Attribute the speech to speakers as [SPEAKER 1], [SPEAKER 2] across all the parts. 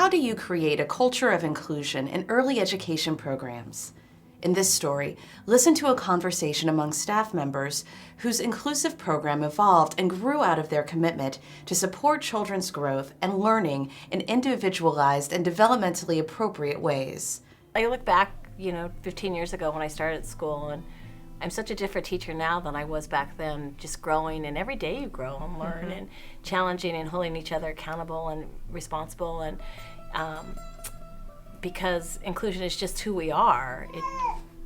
[SPEAKER 1] How do you create a culture of inclusion in early education programs? In this story, listen to a conversation among staff members whose inclusive program evolved and grew out of their commitment to support children's growth and learning in individualized and developmentally appropriate ways.
[SPEAKER 2] I look back, 15 years ago when I started at school, and I'm such a different teacher now than I was back then, just growing, and every day you grow and learn, and challenging and holding each other accountable and responsible, and because inclusion is just who we are.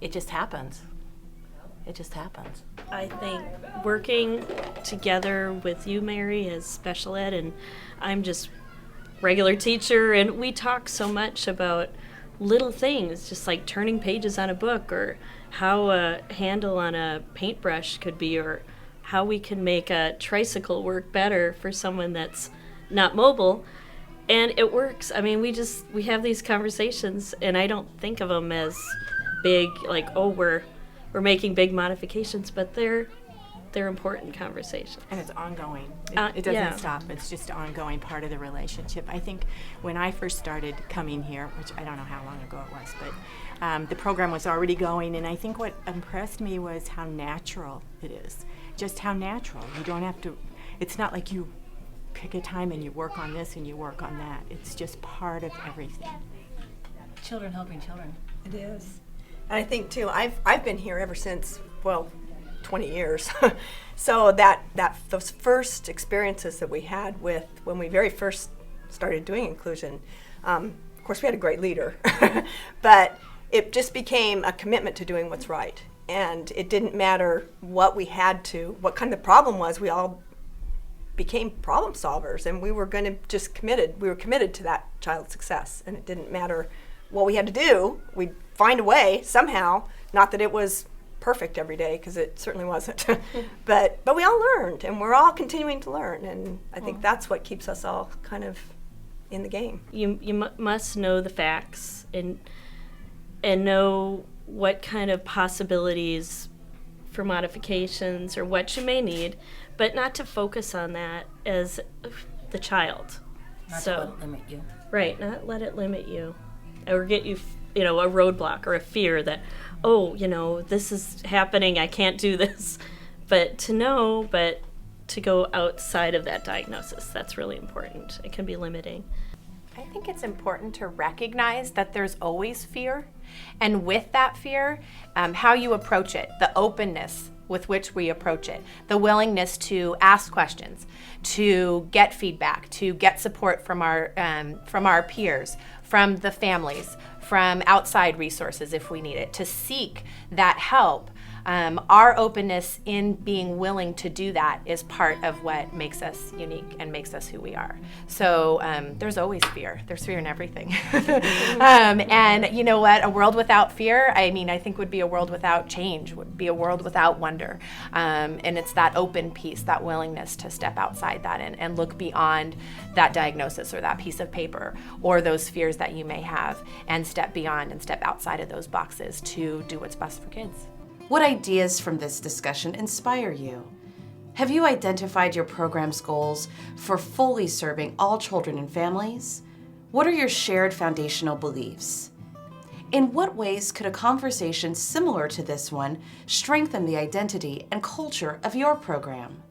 [SPEAKER 2] It just happens. It just happens.
[SPEAKER 3] I think working together with you, Mary, as special ed, and I'm just regular teacher, and we talk so much about little things, just like turning pages on a book, or how a handle on a paintbrush could be, or how we can make a tricycle work better for someone that's not mobile. And it works. I mean, we have these conversations, and I don't think of them as big, like, oh, we're making big modifications, but they're important conversations.
[SPEAKER 4] And it's ongoing. It doesn't stop. It's just an ongoing part of the relationship. I think when I first started coming here, which I don't know how long ago it was, but the program was already going, and I think what impressed me was how natural it is. Just how natural. You don't have to, it's not like you pick a time and you work on this and you work on that. It's just part of everything.
[SPEAKER 2] Children helping children.
[SPEAKER 5] It is. And I think too, I've been here ever since, 20 years. So those first experiences that we had with when we very first started doing inclusion, of course we had a great leader, but it just became a commitment to doing what's right. And it didn't matter what what kind of the problem was, we all became problem solvers, and we were committed to that child's success, and it didn't matter what we had to do. We'd find a way somehow, not that it was perfect every day, because it certainly wasn't, but we all learned, and we're all continuing to learn, and I think that's what keeps us all kind of in the game.
[SPEAKER 3] You must know the facts and know what kind of possibilities for modifications or what you may need, but not to focus on that as the child.
[SPEAKER 2] Not to let it limit you.
[SPEAKER 3] Right, not let it limit you or get you, a roadblock or a fear that, this is happening, I can't do this. But to go outside of that diagnosis, that's really important. It can be limiting.
[SPEAKER 6] I think it's important to recognize that there's always fear, and with that fear, how you approach it, the openness with which we approach it, the willingness to ask questions, to get feedback, to get support from our peers, from the families, from outside resources if we need it, to seek that help. Our openness in being willing to do that is part of what makes us unique and makes us who we are. So there's always fear. There's fear in everything. And you know what? A world without fear, I think would be a world without change, would be a world without wonder. And it's that open piece, that willingness to step outside that and look beyond that diagnosis or that piece of paper or those fears that you may have, and step beyond and step outside of those boxes to do what's best for kids.
[SPEAKER 1] What ideas from this discussion inspire you? Have you identified your program's goals for fully serving all children and families? What are your shared foundational beliefs? In what ways could a conversation similar to this one strengthen the identity and culture of your program?